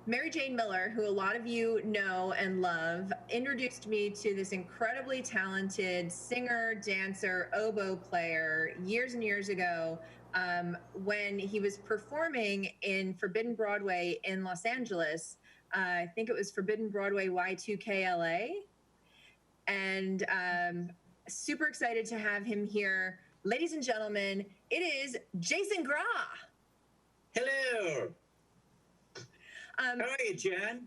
Mary Jane Miller, who a lot of you know and love, introduced me to this incredibly talented singer, dancer, oboe player years and years ago when he was performing in Forbidden Broadway in Los Angeles. I think it was Forbidden Broadway Y2KLA. And super excited to have him here. Ladies and gentlemen, it is Jason Graae. Hello. How are you, Jen?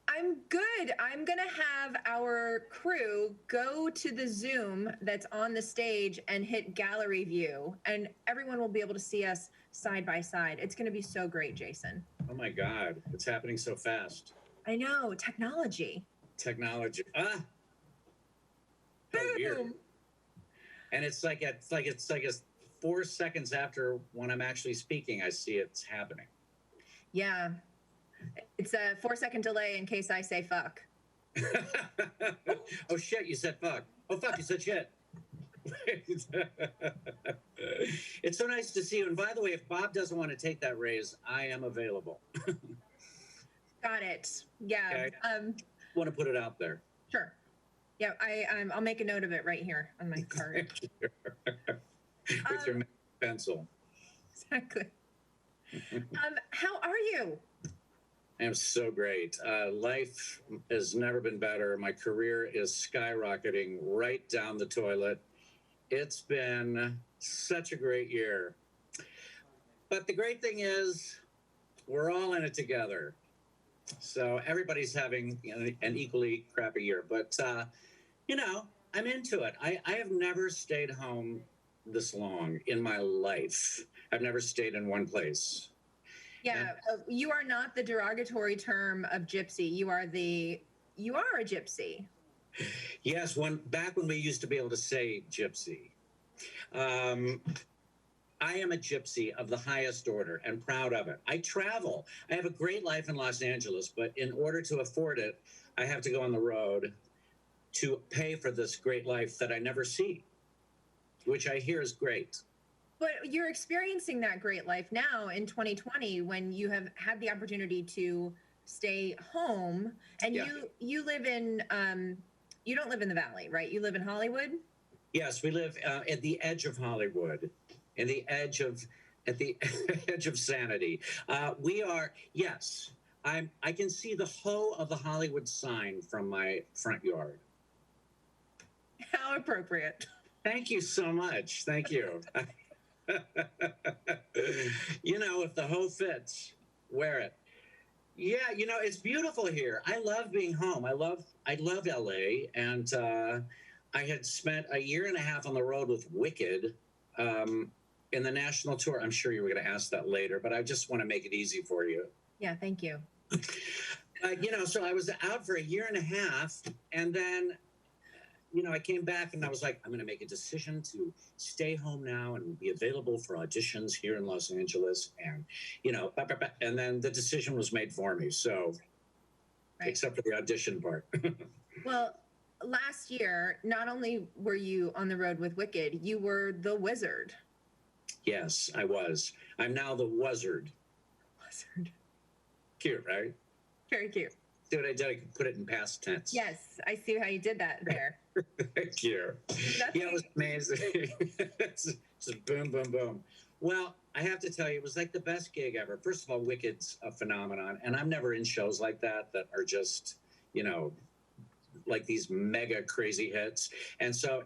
I'm good. I'm going to have our crew go to the Zoom that's on the stage and hit gallery view, and everyone will be able to see us side by side. It's going to be so great, Jason. Oh my God, it's happening so fast. I know, technology. Technology. How weird. And it's like 4 seconds after when I'm actually speaking, I see it's happening. Yeah. It's a 4-second delay in case I say fuck. Oh shit, you said fuck. Oh fuck, you said shit. It's so nice to see you. And by the way, if Bob doesn't want to take that raise, I am available. Got it. Yeah. Okay. Want to put it out there. Sure. Yeah, I'll make a note of it right here on my card. With your pencil. Exactly. How are you? I am so great. Life has never been better. My career is skyrocketing right down the toilet. It's been such a great year. But the great thing is we're all in it together. So everybody's having an equally crappy year. But, I'm into it. I have never stayed home this long in my life. I've never stayed in one place. Yeah, you are not the derogatory term of gypsy. You are a gypsy. Yes, back when we used to be able to say gypsy. I am a gypsy of the highest order and proud of it. I travel. I have a great life in Los Angeles, but in order to afford it, I have to go on the road to pay for this great life that I never see, which I hear is great. But you're experiencing that great life now in 2020 when you have had the opportunity to stay home, and Yeah. you live in you don't live in the Valley, right? You live in Hollywood? Yes, we live at the edge of Hollywood, at the edge of sanity. We are, yes. I can see the hoe of the Hollywood sign from my front yard. How appropriate. Thank you so much. Thank you. If the hoe fits, wear it. Yeah, it's beautiful here. I love being home. I love LA, and I had spent a year and a half on the road with Wicked in the national tour. I'm sure you were going to ask that later, but I just want to make it easy for you. Yeah, thank you. So I was out for a year and a half, and then I came back and I was like, I'm going to make a decision to stay home now and be available for auditions here in Los Angeles. And, and then the decision was made for me. So, right. Except for the audition part. Well, last year, not only were you on the road with Wicked, you were the Wizard. Yes, I was. I'm now the Wuzzard. Wuzzard. Cute, right? Very cute. See what I did? I could put it in past tense. Yes, I see how you did that there. Thank you. Yeah, it was amazing. Just boom, boom, boom. Well, I have to tell you, it was like the best gig ever. First of all, Wicked's a phenomenon, and I'm never in shows like that are just, like these mega crazy hits. And so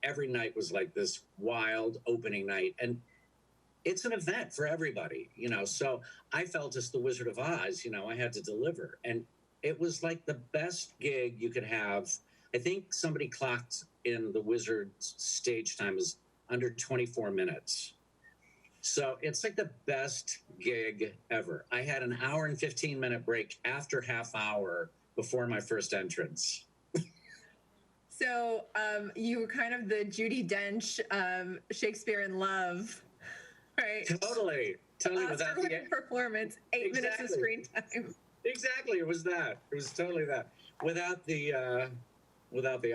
every night was like this wild opening night, and it's an event for everybody, So I felt as the Wizard of Oz, I had to deliver, and it was like the best gig you could have. I think somebody clocked in the Wizard's stage time is under 24 minutes. So it's like the best gig ever. I had an hour and 15-minute break after half hour before my first entrance. So you were kind of the Judi Dench of Shakespeare in Love, right? Totally. Oscar-winning performance, 8 minutes of screen time. Exactly, it was that. It was totally that. Without the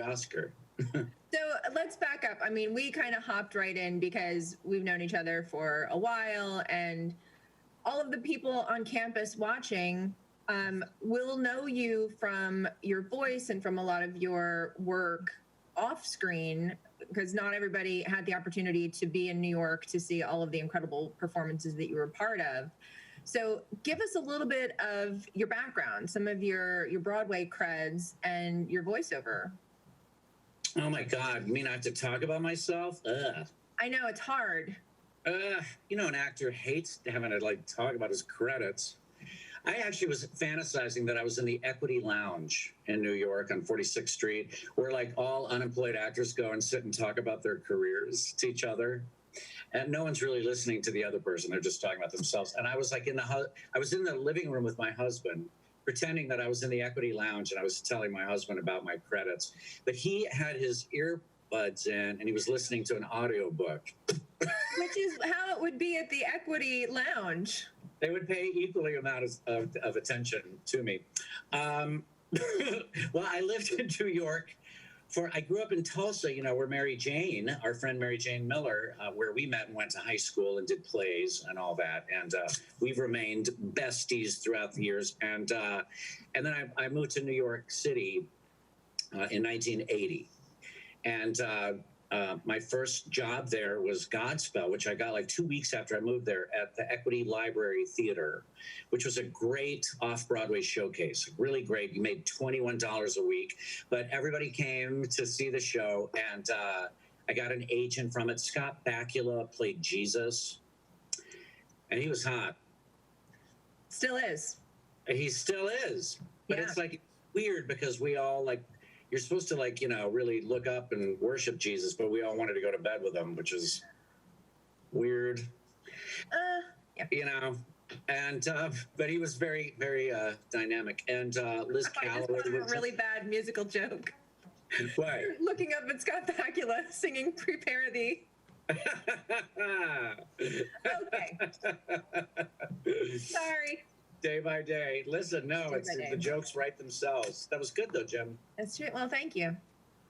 Oscar. So let's back up. I mean, we kind of hopped right in because we've known each other for a while, and all of the people on campus watching we'll know you from your voice and from a lot of your work off screen, because not everybody had the opportunity to be in New York to see all of the incredible performances that you were part of. So give us a little bit of your background, some of your Broadway creds and your voiceover. Oh my God, you mean I have to talk about myself? Ugh. I know, it's hard. You know, an actor hates having to like talk about his credits. I actually was fantasizing that I was in the Equity Lounge in New York on 46th Street, where like all unemployed actors go and sit and talk about their careers to each other. And no one's really listening to the other person. They're just talking about themselves. And I was like I was in the living room with my husband, pretending that I was in the Equity Lounge, and I was telling my husband about my credits. But he had his earbuds in, and he was listening to an audiobook. Which is how it would be at the Equity Lounge. They would pay equally amount of attention to me. Well, I lived in New York I grew up in Tulsa, you know, where Mary Jane, our friend Mary Jane Miller, where we met and went to high school and did plays and all that. And we've remained besties throughout the years. And then I moved to New York City in 1980. And my first job there was Godspell, which I got like 2 weeks after I moved there at the Equity Library Theater, which was a great off-Broadway showcase. Really great. You made $21 a week, but everybody came to see the show, and I got an agent from it. Scott Bakula played Jesus, and he was hot. Still is. He still is. But yeah. It's like weird because we all like, you're supposed to like, you know, really look up and worship Jesus, but we all wanted to go to bed with him, which is weird. Yeah. You know, and but he was very, very dynamic. And Liz Calloway was a really bad musical joke. What? Looking up at Scott Bakula singing "Prepare Thee." Okay. Sorry. Day by day. Listen, no, the jokes write themselves. That was good though, Jim. That's true. Well, thank you.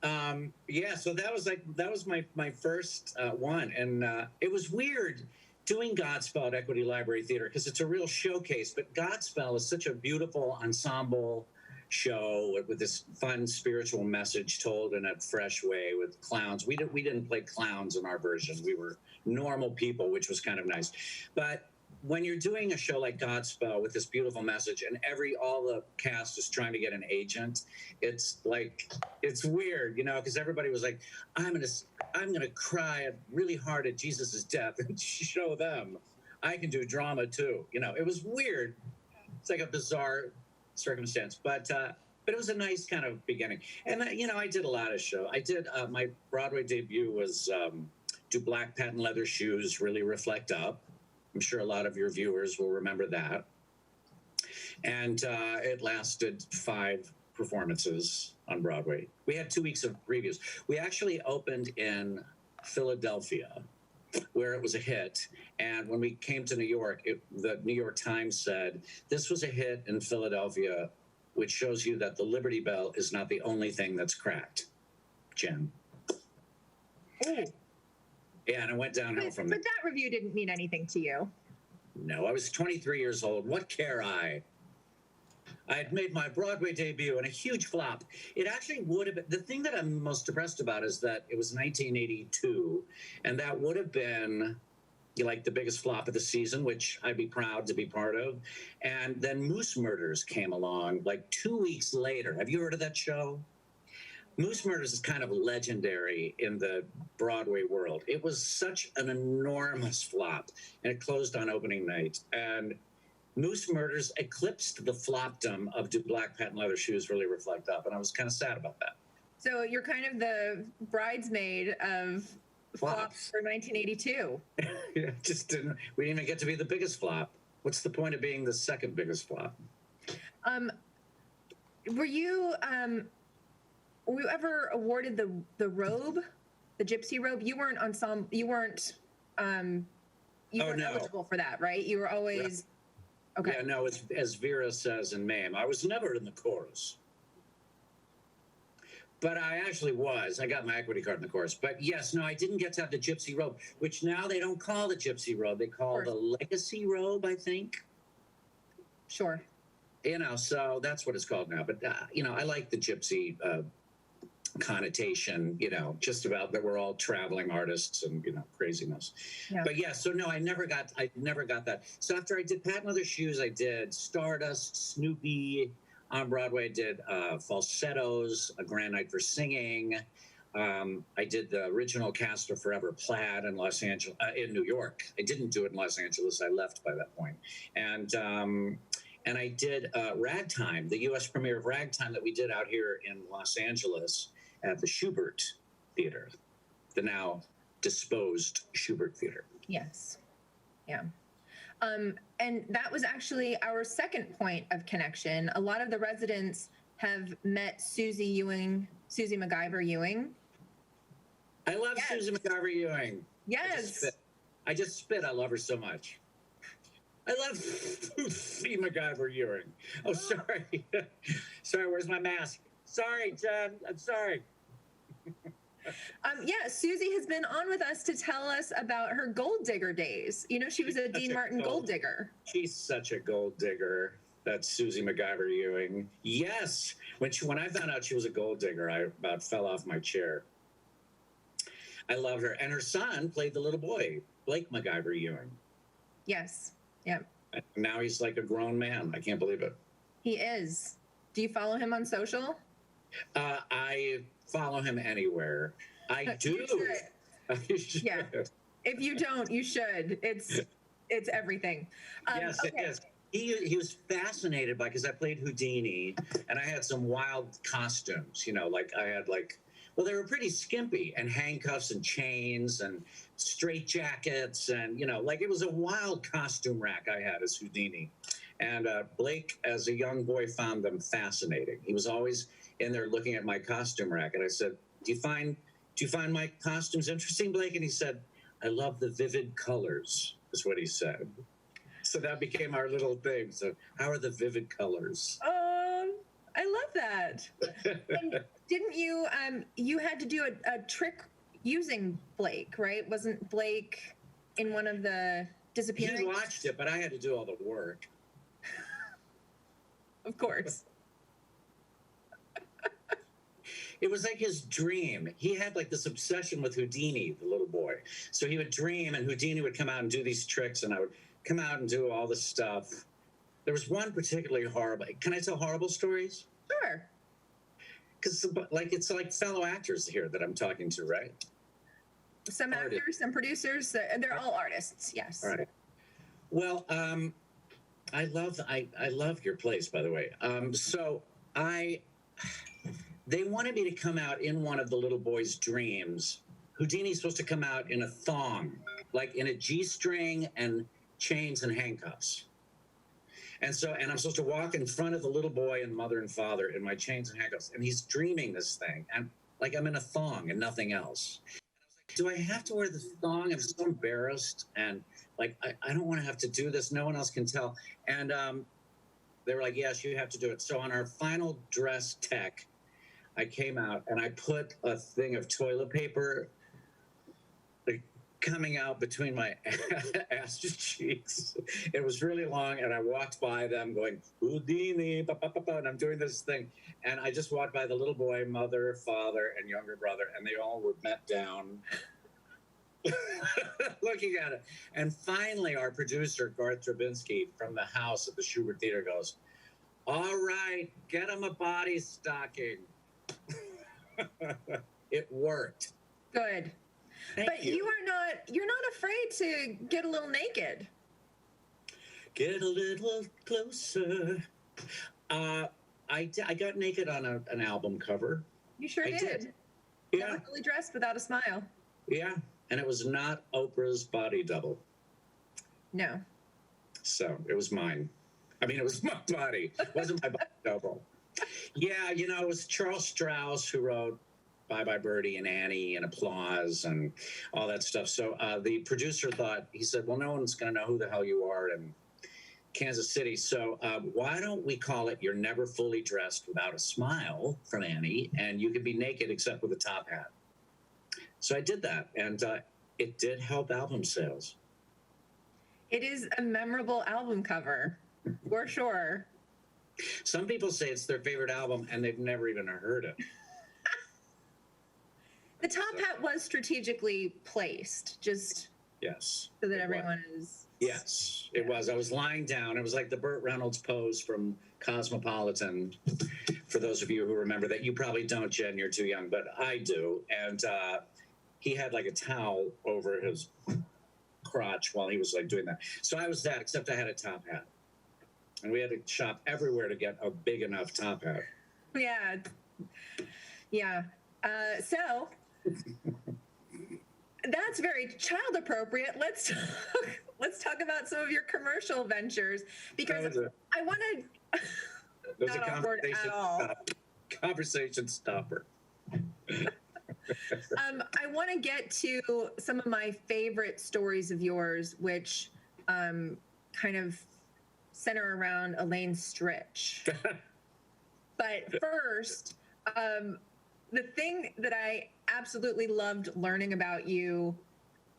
Yeah, so that was my first one, and it was weird doing Godspell at Equity Library Theater because it's a real showcase. But Godspell is such a beautiful ensemble show with this fun spiritual message told in a fresh way with clowns. We didn't play clowns in our version. We were normal people, which was kind of nice, but when you're doing a show like Godspell with this beautiful message and all the cast is trying to get an agent, it's weird, you know, because everybody was like, I'm gonna cry really hard at Jesus's death and show them I can do drama too. You know, it was weird. It's like a bizarre circumstance, but it was a nice kind of beginning. And you know, I did a lot of shows. I did my Broadway debut was Do Black Patent Leather Shoes Really Reflect Up? I'm sure a lot of your viewers will remember that. And it lasted 5 performances on Broadway. We had 2 weeks of previews. We actually opened in Philadelphia, where it was a hit. And when we came to New York, the New York Times said, this was a hit in Philadelphia, which shows you that the Liberty Bell is not the only thing that's cracked, Jen. Ooh. Yeah, and I went downhill from there. But that review didn't mean anything to you. No, I was 23 years old. What care I? I had made my Broadway debut and a huge flop. It actually would have been, the thing that I'm most depressed about is that it was 1982, and that would have been like the biggest flop of the season, which I'd be proud to be part of. And then Moose Murders came along like 2 weeks later. Have you heard of that show? Moose Murders is kind of legendary in the Broadway world. It was such an enormous flop, and it closed on opening night. And Moose Murders eclipsed the flopdom of Do Black Patent Leather Shoes Really Reflect Up, and I was kind of sad about that. So you're kind of the bridesmaid of flops for 1982. Yeah, we didn't even get to be the biggest flop. What's the point of being the second biggest flop? Were you ever awarded the robe, the gypsy robe? You weren't ensemble. You weren't eligible for that, right? You were always okay. Yeah, no. It's as Vera says in Mame. I was never in the chorus, but I actually was. I got my equity card in the chorus. But yes, no, I didn't get to have the gypsy robe, which now they don't call the gypsy robe. They call the legacy robe, I think. Sure. So that's what it's called now. But, I like the gypsy connotation, just about that we're all traveling artists and, craziness. Yeah. But yeah, so no, I never got that. So after I did Pat and Other Shoes, I did Stardust, Snoopy on Broadway. I did Falsettos, A Grand Night for Singing. I did the original cast of Forever Plaid in in New York. I didn't do it in Los Angeles. I left by that point. And I did Ragtime, the U.S. premiere of Ragtime that we did out here in Los Angeles at the Schubert Theater, the now disposed Schubert Theater. Yes. Yeah. And that was actually our second point of connection. A lot of the residents have met Susie MacGyver Ewing. I love Susie MacGyver Ewing. Yes. I just spit. I love her so much. I love Susie MacGyver Ewing. Oh, sorry. Sorry, where's my mask? Sorry, Jen. I'm sorry. Yeah, Susie has been on with us to tell us about her gold digger days. She was a Dean Martin gold digger. She's such a gold digger. That's Susie MacGyver Ewing. Yes. When I found out she was a gold digger, I about fell off my chair. I love her. And her son played the little boy, Blake MacGyver Ewing. Yes. Yeah. And now he's like a grown man. I can't believe it. He is. Do you follow him on social? I follow him anywhere. I do. You should. Yeah. If you don't, you should. It's everything. Yes, okay. It is. He was fascinated by, because I played Houdini and I had some wild costumes, they were pretty skimpy, and handcuffs and chains and straight jackets. And, it was a wild costume rack I had as Houdini. And Blake, as a young boy, found them fascinating. He was always in there looking at my costume rack. And I said, do you find my costumes interesting, Blake? And he said, I love the vivid colors, is what he said. So that became our little thing. So how are the vivid colors? I love that. And didn't you, you had to do a trick using Blake, right? Wasn't Blake in one of the disappearing? He watched it, but I had to do all the work. Of course. It was like his dream. He had like this obsession with Houdini, the little boy. So he would dream, and Houdini would come out and do these tricks, and I would come out and do all this stuff. There was one particularly horrible. Can I tell horrible stories? Sure. Because it's like fellow actors here that I'm talking to, right? Some actors, some producers, they're all artists. Yes. All right. Well, I love your place, by the way. They wanted me to come out in one of the little boy's dreams. Houdini's supposed to come out in a thong, like in a G-string and chains and handcuffs. And I'm supposed to walk in front of the little boy and mother and father in my chains and handcuffs. And he's dreaming this thing. And like I'm in a thong and nothing else. And I was like, do I have to wear the thong? I'm so embarrassed. And like, I don't want to have to do this. No one else can tell. And they were like, yes, you have to do it. So on our final dress tech, I came out and I put a thing of toilet paper coming out between my ass cheeks. It was really long, and I walked by them going, Houdini, and I'm doing this thing. And I just walked by the little boy, mother, father, and younger brother, and they all were bent down looking at it. And finally, our producer, Garth Drabinsky, from the house at the Schubert Theater goes, all right, get him a body stocking. It worked. Good. But you're not afraid to get a little naked. Get a little closer. I got naked on an album cover. You sure did. Yeah. Not fully dressed without a smile. Yeah, and it was not Oprah's body double. No. So it was mine. I mean, it was my body. It wasn't my body double. Yeah, it was Charles Strauss who wrote Bye Bye Birdie and Annie and Applause and all that stuff. So the producer thought, he said, well, no one's going to know who the hell you are in Kansas City. So why don't we call it You're Never Fully Dressed Without a Smile from Annie, and you could be naked except with a top hat. So I did that, and it did help album sales. It is a memorable album cover, for sure. Some people say it's their favorite album and they've never even heard it. The top hat was strategically placed, just yes, so that everyone is. Yes, it was. I was lying down. It was like the Burt Reynolds pose from Cosmopolitan. For those of you who remember that, you probably don't, Jen. You're too young, but I do. And he had like a towel over his crotch while he was like doing that. So I was that, except I had a top hat, and we had to shop everywhere to get a big enough top hat. Yeah, yeah. So that's very child appropriate. Let's talk about some of your commercial ventures, because I want to. Not awkward at all. Conversation stopper. I want to get to some of my favorite stories of yours, which kind of center around Elaine Stritch. But first, the thing that I absolutely loved learning about you,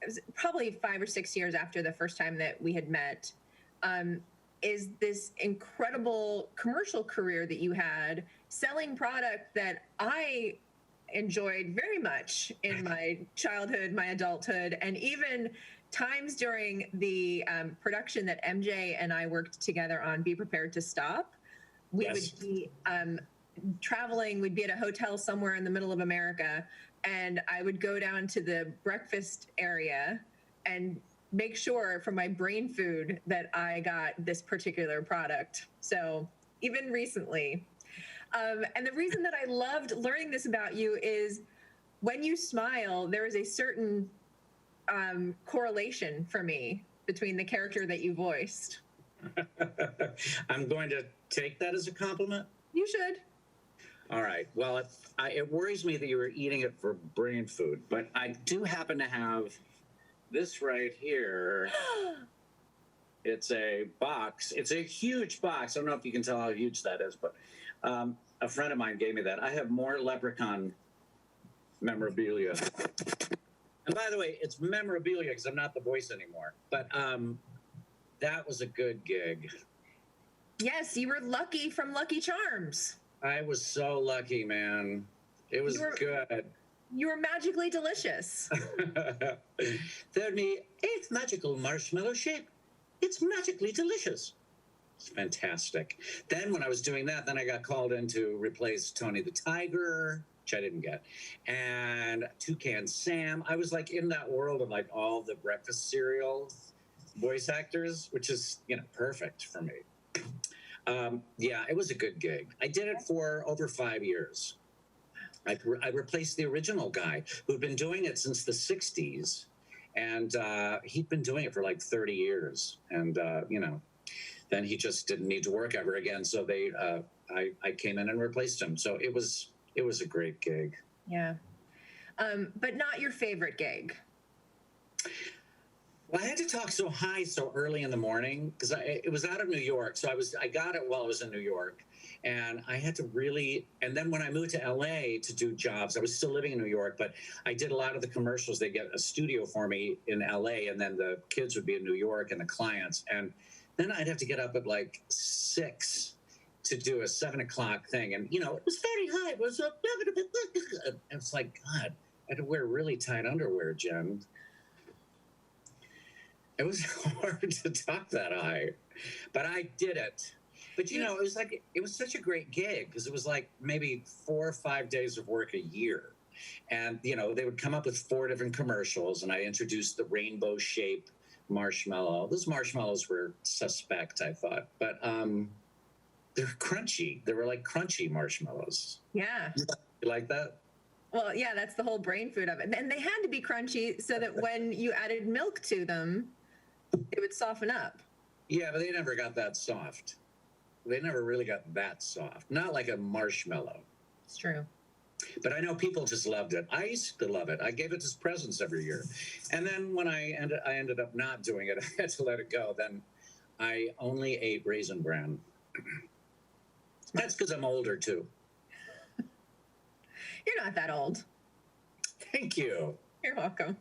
it was probably 5 or 6 years after the first time that we had met, is this incredible commercial career that you had selling product that I enjoyed very much in my childhood, my adulthood, and even times during the production that MJ and I worked together on Be Prepared to Stop. We would be traveling, we'd be at a hotel somewhere in the middle of America, and I would go down to the breakfast area and make sure for my brain food that I got this particular product. So even recently. And the reason that I loved learning this about you is when you smile, there is a certain correlation for me between the character that you voiced. I'm going to take that as a compliment. You should. All right. Well, it worries me that you were eating it for brain food, but I do happen to have this right here. It's a box. It's a huge box. I don't know if you can tell how huge that is, but a friend of mine gave me that. I have more Leprechaun memorabilia. And by the way, it's memorabilia because I'm not the voice anymore. But that was a good gig. Yes, you were lucky from Lucky Charms. I was so lucky, man. It was good. You were magically delicious. Third me, 8th magical marshmallow shape. It's magically delicious. It's fantastic. Then when I was doing that, then I got called in to replace Tony the Tiger, which I didn't get, and Toucan Sam. I was like in that world of like all the breakfast cereal voice actors, which is, perfect for me. Yeah, it was a good gig. I did it for over 5 years. I replaced the original guy who'd been doing it since the 60s. And he'd been doing it for like 30 years. And, then he just didn't need to work ever again. So I came in and replaced him. So it was a great gig. Yeah. But not your favorite gig. Well, I had to talk so high so early in the morning because it was out of New York. So I got it while I was in New York. And I had to really, and then when I moved to LA to do jobs, I was still living in New York, but I did a lot of the commercials. They get a studio for me in LA, and then the kids would be in New York and the clients. And then I'd have to get up at like 6 to do a 7 o'clock thing. And, it was very high. It was it's like, God, I had to wear really tight underwear, Jen. It was hard to talk that high, but I did it. But, it was such a great gig because it was like maybe 4 or 5 days of work a year. And, they would come up with 4 different commercials, and I introduced the rainbow shape marshmallow. Those marshmallows were suspect, I thought, but they're crunchy. They were like crunchy marshmallows. Yeah. You like that? Well, yeah, that's the whole brain food of it. And they had to be crunchy so that when you added milk to them, it would soften up. Yeah, but they never got that soft. They never really got that soft. Not like a marshmallow. It's true. But I know people just loved it. I used to love it. I gave it as presents every year. And then when I ended up not doing it, I had to let it go. Then I only ate Raisin Bran. That's because I'm older, too. You're not that old. Thank you. You're welcome.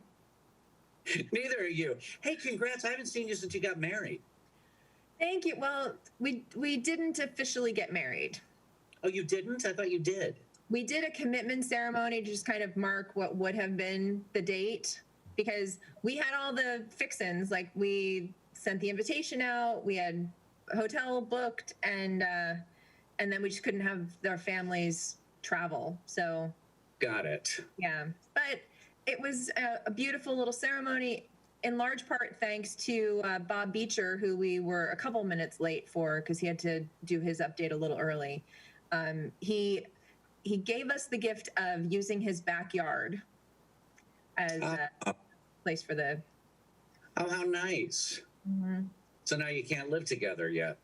Neither are you. Hey, congrats. I haven't seen you since you got married. Thank you. Well, we didn't officially get married. Oh, you didn't? I thought you did. We did a commitment ceremony to just kind of mark what would have been the date, because we had all the fixins. Like, we sent the invitation out, we had a hotel booked, and then we just couldn't have our families travel. So got it. Yeah, but it was a beautiful little ceremony, in large part thanks to Bob Beecher, who we were a couple minutes late for because he had to do his update a little early. He gave us the gift of using his backyard as a place for the. Oh, how nice! Mm-hmm. So now you can't live together yet.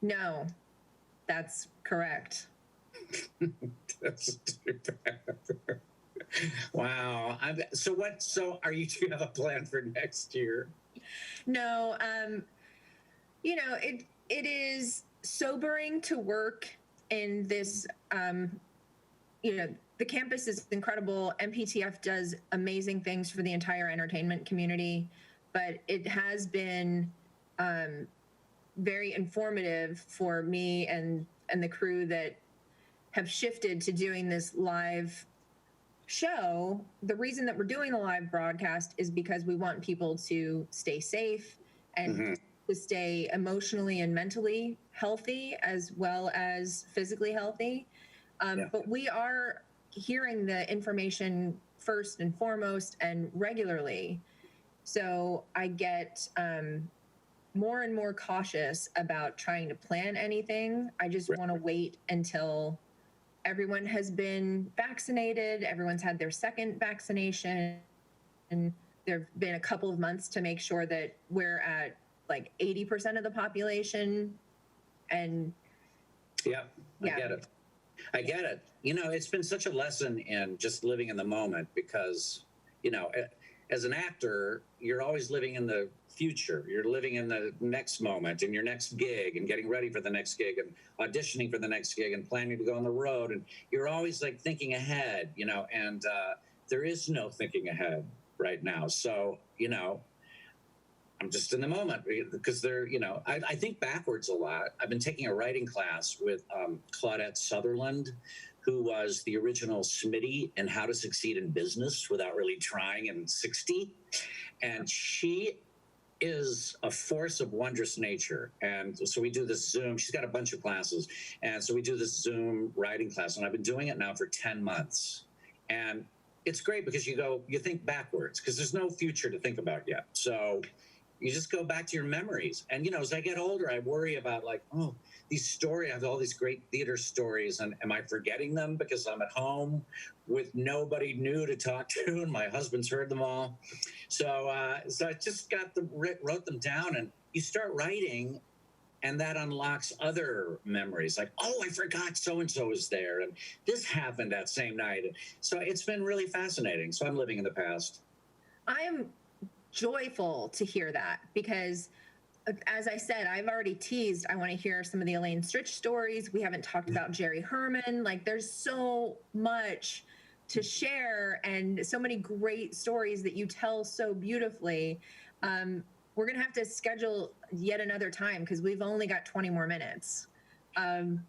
No, that's correct. That's too bad. Wow. So do you have a plan for next year? No. It is sobering to work in this. The campus is incredible. MPTF does amazing things for the entire entertainment community, but it has been very informative for me and the crew that have shifted to doing this live show. The reason that we're doing the live broadcast is because we want people to stay safe and to stay emotionally and mentally healthy, as well as physically healthy. But we are hearing the information first and foremost and regularly. So I get more and more cautious about trying to plan anything. I just want to wait until everyone has been vaccinated, everyone's had their second vaccination, and there have been a couple of months to make sure that we're at like 80% of the population. And I get it. It's been such a lesson in just living in the moment because, as an actor, you're always living in the future. You're living in the next moment and your next gig and getting ready for the next gig and auditioning for the next gig and planning to go on the road. And you're always like thinking ahead, and there is no thinking ahead right now. So, I'm just in the moment because I think backwards a lot. I've been taking a writing class with Claudette Sutherland, who was the original Smitty in How to Succeed in Business Without Really Trying in 60. And she is a force of wondrous nature. And so we do this Zoom. She's got a bunch of classes. And so we do this Zoom writing class. And I've been doing it now for 10 months. And it's great because you think backwards because there's no future to think about yet. So you just go back to your memories. And, as I get older, I worry about these stories. I have all these great theater stories. And am I forgetting them because I'm at home with nobody new to talk to? And my husband's heard them all. So I just wrote them down, and you start writing and that unlocks other memories. Like, oh, I forgot so-and-so was there. And this happened that same night. So it's been really fascinating. So I'm living in the past. I am joyful to hear that because, as I said, I've already teased, I want to hear some of the Elaine Stritch stories. We haven't talked about Jerry Herman. Like, there's so much to share and so many great stories that you tell so beautifully. We're going to have to schedule yet another time because we've only got 20 more minutes. I'm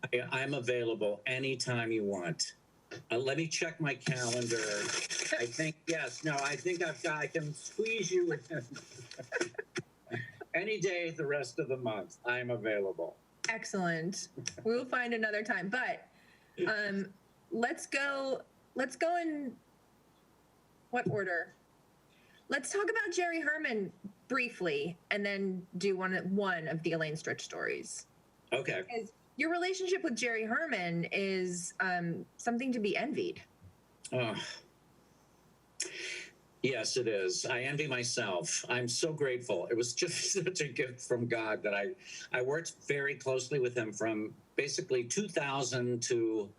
available anytime you want. Let me check my calendar. I think I can squeeze you in. Any day the rest of the month, I'm available. Excellent. We'll find another time. But let's go in what order? Let's talk about Jerry Herman briefly and then do one of the Elaine Stritch stories. Okay. Because your relationship with Jerry Herman is something to be envied. Yes, it is. I envy myself. I'm so grateful. It was just such a gift from God that I worked very closely with him from basically 2000 to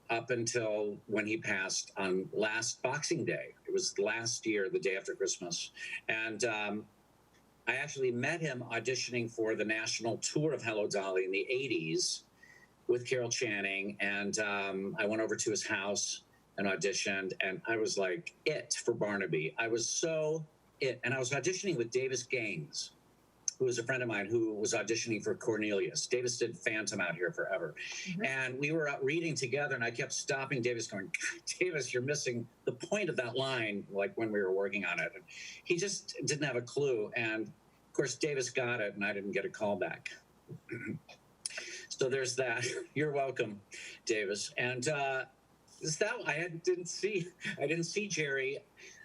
up until when he passed on last Boxing Day. It was last year, the day after Christmas. And I actually met him auditioning for the national tour of Hello Dolly in the 80s with Carol Channing. And I went over to his house and auditioned, and I was like it for Barnaby. I was so it. And I was auditioning with Davis Gaines. who was a friend of mine who was auditioning for Cornelius. Davis did Phantom out here forever. Mm-hmm. And we were out reading together, and I kept stopping Davis going, Davis, you're missing the point of that line, like when we were working on it. And he just didn't have a clue. And of course, Davis got it, and I didn't get a call back. So there's that. You're welcome, Davis. And I didn't see Jerry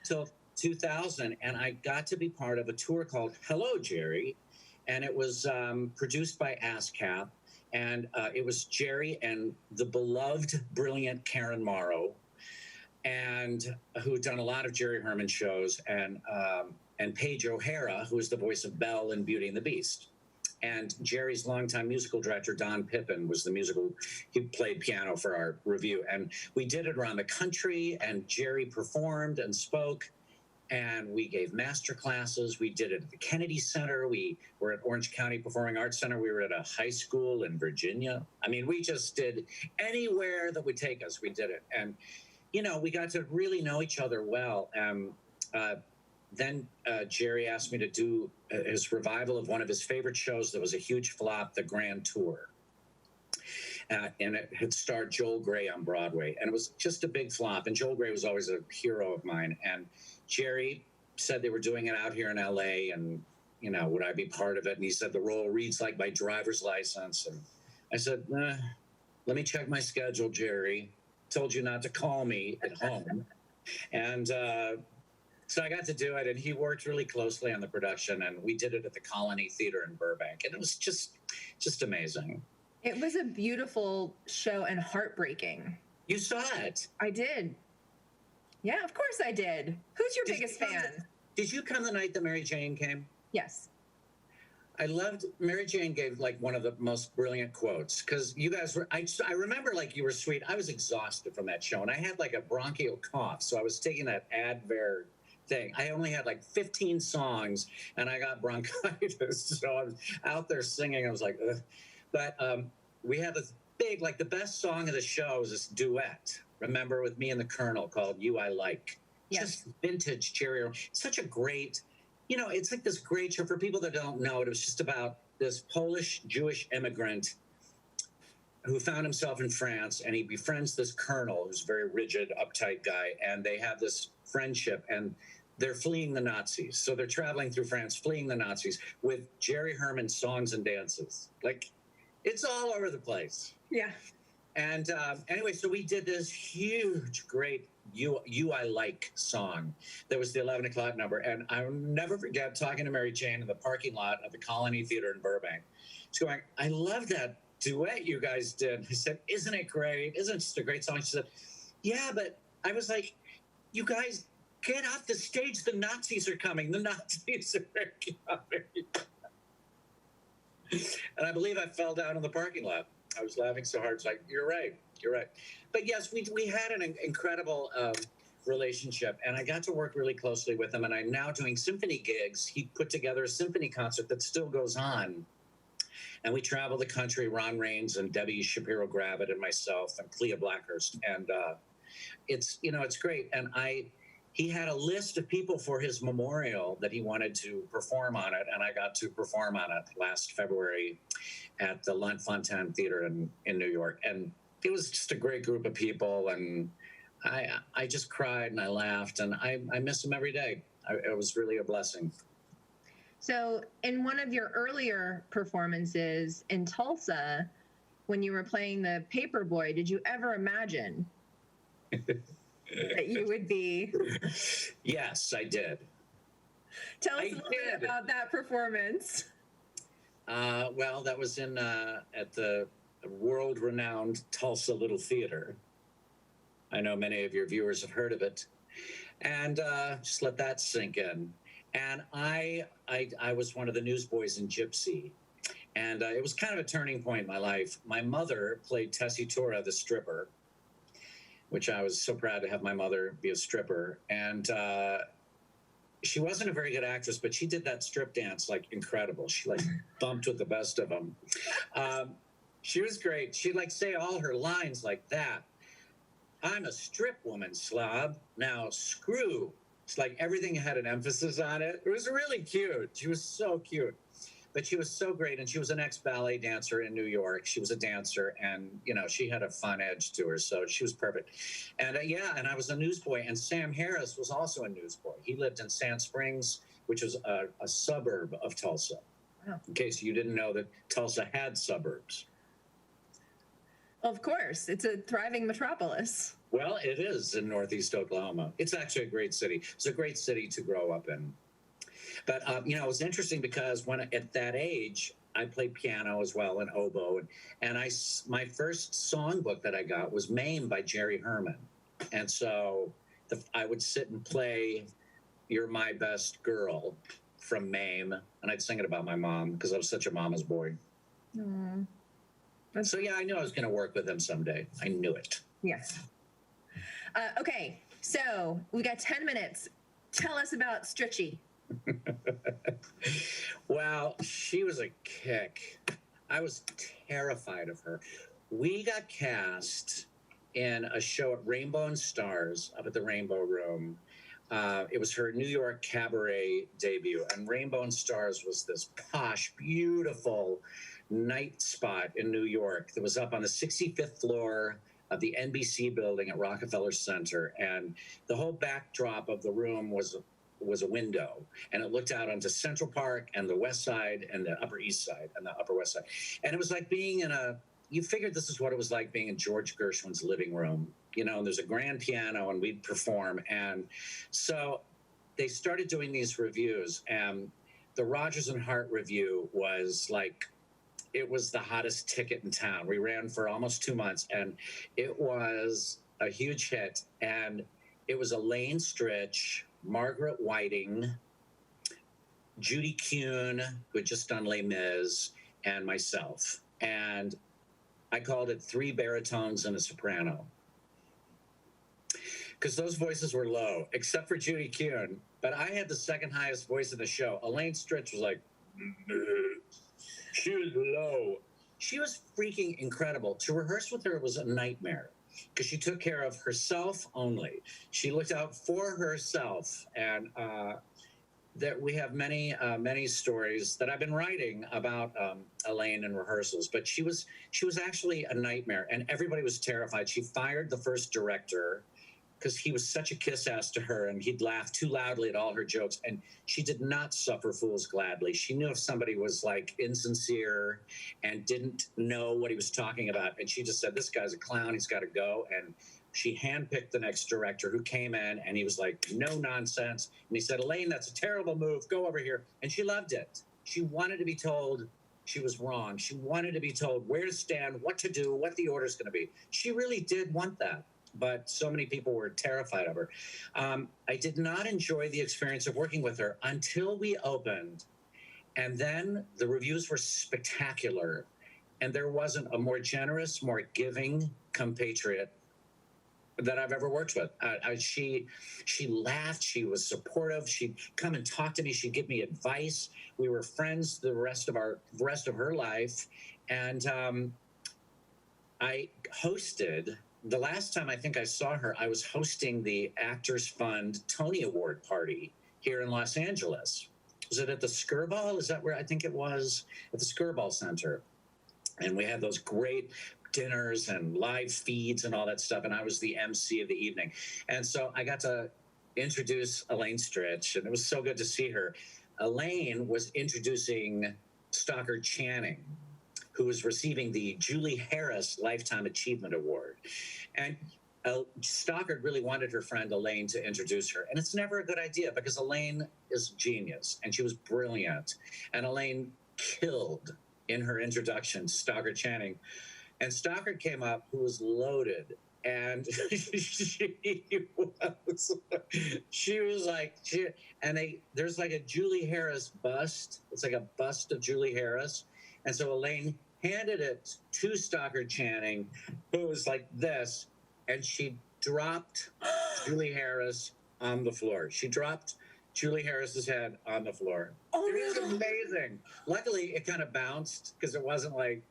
till 2000, and I got to be part of a tour called Hello, Jerry, and it was produced by ASCAP, and it was Jerry and the beloved, brilliant Karen Morrow, and who had done a lot of Jerry Herman shows, and Paige O'Hara, who was the voice of Belle in Beauty and the Beast. And Jerry's longtime musical director, Don Pippin, was he played piano for our review. And we did it around the country, and Jerry performed and spoke, and we gave master classes. We did it at the Kennedy Center. We were at Orange County Performing Arts Center. We were at a high school in Virginia. I mean, we just did anywhere that would take us, we did it. And, we got to really know each other well. Then Jerry asked me to do his revival of one of his favorite shows that was a huge flop, The Grand Tour. And it had starred Joel Grey on Broadway. And it was just a big flop. And Joel Grey was always a hero of mine. And Jerry said they were doing it out here in LA. And, would I be part of it? And he said, the role reads like my driver's license. And I said, let me check my schedule, Jerry. Told you not to call me at home. And so I got to do it, and he worked really closely on the production, and we did it at the Colony Theater in Burbank, and it was just amazing. It was a beautiful show and heartbreaking. You saw it? I did. Yeah, of course I did. Who's your biggest fan? Did you come the night that Mary Jane came? Yes. I loved, Mary Jane gave like one of the most brilliant quotes, because you guys were, I remember like you were sweet. I was exhausted from that show, and I had like a bronchial cough, so I was taking that Advair thing. I only had like 15 songs, and I got bronchitis, so I was out there singing. I was like, ugh. But we had this big, like the best song of the show was this duet, remember, with me and the Colonel, called You I Like. Yes. Just vintage Jerry. Such a great, it's like this great show. For people that don't know it, it was just about this Polish Jewish immigrant who found himself in France, and he befriends this colonel who's a very rigid, uptight guy, and they have this friendship, and they're fleeing the Nazis. So they're traveling through France, fleeing the Nazis, with Jerry Herman songs and dances. Like, it's all over the place. Yeah. And anyway, so we did this huge, great You I Like song that was the 11 o'clock number. And I'll never forget talking to Mary Jane in the parking lot of the Colony Theater in Burbank. She's going, I love that duet you guys did. I said, isn't it great? Isn't it just a great song? She said, yeah, but I was like, you guys, get off the stage. The Nazis are coming. The Nazis are coming. And I believe I fell down in the parking lot. I was laughing so hard. It's like, you're right. You're right. But yes, we had an incredible relationship, and I got to work really closely with him. And I'm now doing symphony gigs. He put together a symphony concert that still goes on. And we travel the country, Ron Raines and Debbie Shapiro-Gravitt and myself and Clea Blackhurst. And it's great. And he had a list of people for his memorial that he wanted to perform on it, and I got to perform on it last February at the Lunt-Fontanne Theater in New York. And it was just a great group of people, and I just cried and I laughed, and I miss him every day. It was really a blessing. So in one of your earlier performances in Tulsa, when you were playing the Paperboy, did you ever imagine that you would be? Yes, I did. Tell us a little bit about that performance. Well, that was at the world-renowned Tulsa Little Theater. I know many of your viewers have heard of it. And just let that sink in. And I was one of the newsboys in Gypsy. And it was kind of a turning point in my life. My mother played Tessitura, the stripper, which I was so proud to have my mother be a stripper. And she wasn't a very good actress, but she did that strip dance like incredible. She like bumped with the best of them. She was great. She'd like say all her lines like that. I'm a strip woman, slob. Now screw. It's like everything had an emphasis on it. It was really cute. She was so cute. but she was so great. And she was an ex-ballet dancer in New York. She was a dancer, and, you know, she had a fun edge to her. So she was perfect. And yeah, and I was a newsboy. And Sam Harris was also a newsboy. He lived in Sand Springs, which was a suburb of Tulsa. Wow. In case you didn't know that Tulsa had suburbs. Of course, it's a thriving metropolis. Well, it is in Northeast Oklahoma. It's actually a great city. It's a great city to grow up in. But, you know, it was interesting because when at that age, I played piano as well and oboe. And my first songbook that I got was Mame by Jerry Herman. And so I would sit and play You're My Best Girl from Mame. And I'd sing it about my mom because I was such a mama's boy. Aww. So, yeah, I knew I was going to work with him someday. I knew it. Yes. Okay, so we got 10 minutes. Tell us about Stritchy. Well, she was a kick. I was terrified of her. We got cast in a show at Rainbow and Stars up at the Rainbow Room. It was her New York cabaret debut, and Rainbow and Stars was this posh, beautiful night spot in New York that was up on the 65th floor of the NBC building at Rockefeller Center. And the whole backdrop of the room was a window, and it looked out onto Central Park and the West Side and the Upper East Side and the Upper West Side. And it was like being you figured this is what it was like being in George Gershwin's living room, you know, and there's a grand piano and we'd perform. And so they started doing these reviews, and the Rodgers and Hart review was like, it was the hottest ticket in town. We ran for almost 2 months, and it was a huge hit. And it was Elaine Stritch, Margaret Whiting, Judy Kuhn, who had just done Les Mis, and myself. And I called it 3 baritones and a soprano, because those voices were low, except for Judy Kuhn. But I had the second highest voice in the show. Elaine Stritch was like, she was low. She was freaking incredible. To rehearse with her was a nightmare, because she took care of herself only. She looked out for herself. And that we have many stories that I've been writing about Elaine in rehearsals. But she was actually a nightmare, and everybody was terrified. She fired the first director because he was such a kiss ass to her, and he'd laugh too loudly at all her jokes. And she did not suffer fools gladly. She knew if somebody was like insincere and didn't know what he was talking about, and she just said, this guy's a clown, he's got to go. And she handpicked the next director, who came in, and he was like, no nonsense. And he said, Elaine, that's a terrible move. Go over here. And she loved it. She wanted to be told she was wrong. She wanted to be told where to stand, what to do, what the order's going to be. She really did want that. But so many people were terrified of her. I did not enjoy the experience of working with her until we opened. And then the reviews were spectacular. And there wasn't a more generous, more giving compatriot that I've ever worked with. She laughed. She was supportive. She'd come and talk to me. She'd give me advice. We were friends the rest of her life. And I hosted. The last time I think I saw her, I was hosting the Actors Fund Tony Award party here in Los Angeles. Was it at the Skirball? Is that where I think it was? At the Skirball Center. And we had those great dinners and live feeds and all that stuff. And I was the MC of the evening. And so I got to introduce Elaine Stritch, and it was so good to see her. Elaine was introducing Stockard Channing, who was receiving the Julie Harris Lifetime Achievement Award. And Stockard really wanted her friend Elaine to introduce her. And it's never a good idea, because Elaine is genius, and she was brilliant. And Elaine killed in her introduction to Stockard Channing. And Stockard came up, who was loaded. And she was like, there's like a Julie Harris bust. It's like a bust of Julie Harris. And so Elaine handed it to Stockard Channing, who was like this, and she dropped Julie Harris on the floor. She dropped Julie Harris's head on the floor. Oh, it was amazing. Luckily, it kind of bounced, because it wasn't like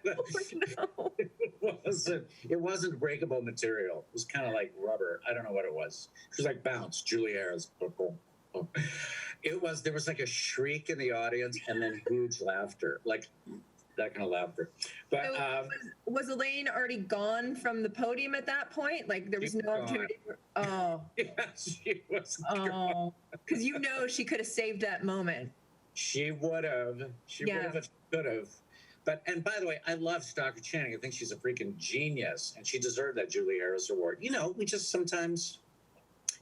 no. It wasn't breakable material. It was kind of like rubber. I don't know what it was. It was like bounce. Julie Harris. Cool. There was like a shriek in the audience and then huge laughter, like that kind of laughter. But So was Elaine already gone from the podium at that point? Like there was no opportunity for, yeah, she was gone. Because she could have saved that moment. She would have. She would have if she could have. But, and by the way, I love Stockard Channing. I think she's a freaking genius, and she deserved that Julie Harris Award. We just sometimes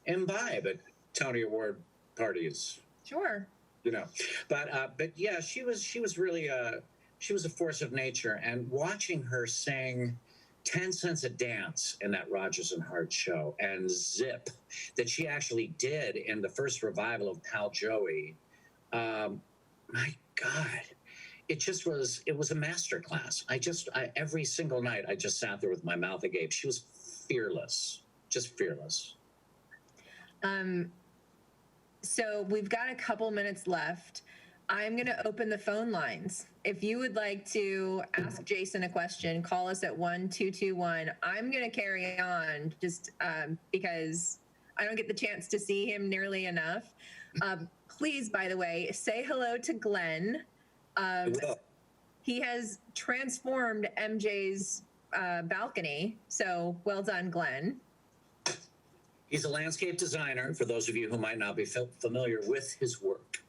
imbibe at Tony Award parties. Sure. But yeah, she was really she was a force of nature, and watching her sing 10 Cents a Dance in that Rodgers and Hart show, and Zip that she actually did in the first revival of Pal Joey. My God, it was a masterclass. Every single night I just sat there with my mouth agape. She was fearless, just fearless. So we've got a couple minutes left. I'm going to open the phone lines. If you would like to ask Jason a question, call us at 1-221. I'm going to carry on just because I don't get the chance to see him nearly enough. Please, by the way, say hello to Glenn. He has transformed MJ's balcony. So well done, Glenn. He's a landscape designer, for those of you who might not be familiar with his work.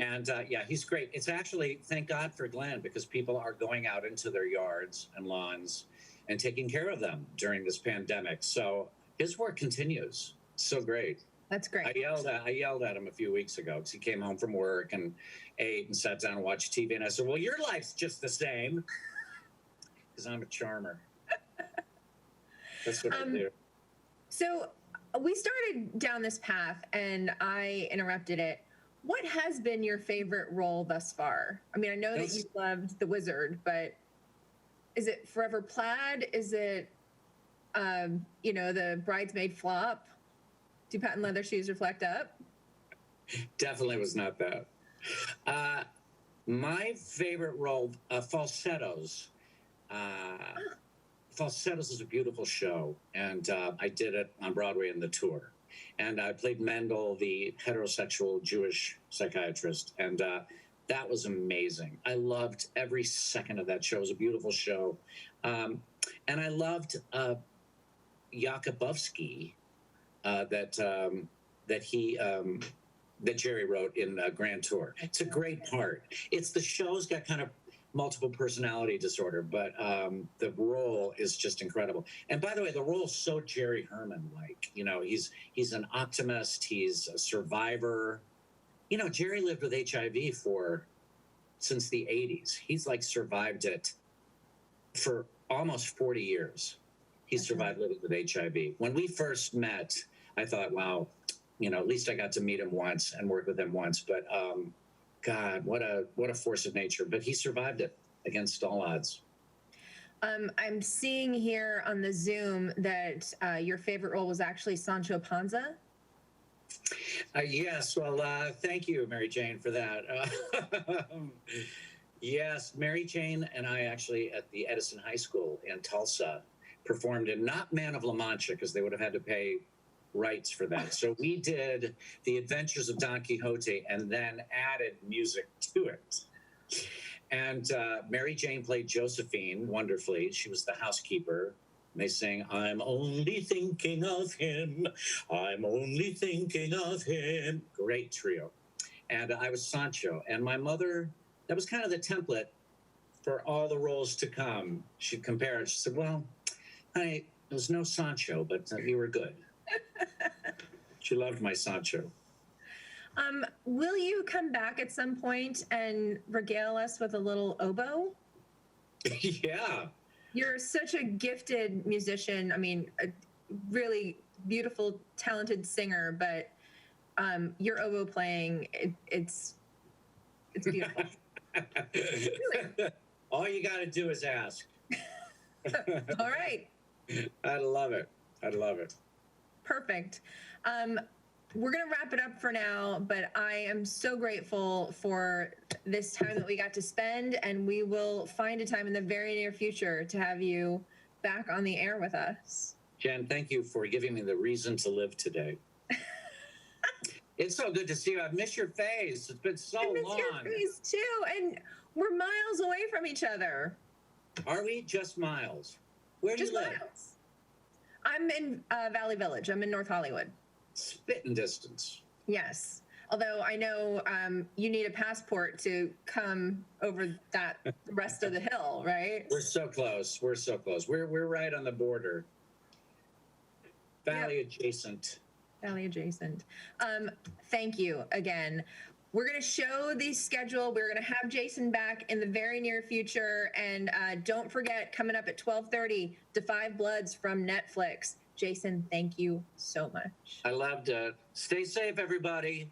And yeah, he's great. It's actually, thank God for Glenn, because people are going out into their yards and lawns and taking care of them during this pandemic. So his work continues. So great. That's great. I yelled at him a few weeks ago because he came home from work and ate and sat down and watched TV. And I said, well, your life's just the same, because I'm a charmer. That's what I do. So we started down this path and I interrupted it. What has been your favorite role thus far? I mean, I know that you loved The Wizard, but is it Forever Plaid? Is it, the Bridesmaid Flop? Do patent leather shoes reflect up? Definitely was not that. My favorite role, Falsettos. Falsettos is a beautiful show, and I did it on Broadway in the tour. And I played Mendel, the heterosexual Jewish psychiatrist, and that was amazing. I loved every second of that show. It was a beautiful show. And I loved Jakubowski that Jerry wrote in Grand Tour. It's a great part. The show's got kind of multiple personality disorder, but the role is just incredible. And by the way, the role is so Jerry Herman-like. He's an optimist. He's a survivor. Jerry lived with HIV since the 80s. He's survived it for almost 40 years. He survived living with HIV. When we first met, I thought, wow, at least I got to meet him once and work with him once. But God, what a force of nature. But he survived it against all odds. I'm seeing here on the Zoom that your favorite role was actually Sancho Panza. Yes. Well, thank you, Mary Jane, for that. Yes, Mary Jane and I actually at the Edison High School in Tulsa performed in not Man of La Mancha, because they would have had to pay rights for that. So we did The Adventures of Don Quixote and then added music to it. And Mary Jane played Josephine wonderfully. She was the housekeeper. And they sang, I'm only thinking of him. I'm only thinking of him. Great trio. And I was Sancho. And my mother, that was kind of the template for all the roles to come. She'd compare it. She said, well, honey, there was no Sancho, but you were good. She loved my Sancho. Will you come back at some point and regale us with a little oboe? Yeah. You're such a gifted musician. I mean, a really beautiful, talented singer, but your oboe playing, it's beautiful. All you got to do is ask. All right. I love it. I love it. Perfect. We're going to wrap it up for now, but I am so grateful for this time that we got to spend, and we will find a time in the very near future to have you back on the air with us. Jen, thank you for giving me the reason to live today. It's so good to see you. I've missed your face. It's been so long. I miss your face too, and we're miles away from each other. Are we? Just miles. Where do you live? Miles. I'm in Valley Village. I'm in North Hollywood. Spitting distance. Yes. Although I know you need a passport to come over that rest of the hill, right? We're so close. We're so close. We're right on the border. Valley adjacent. Valley adjacent. Thank you again. We're going to show the schedule. We're going to have Jason back in the very near future. And don't forget, coming up at 12:30, Defy Bloods from Netflix. Jason, thank you so much. I loved it. Stay safe, everybody.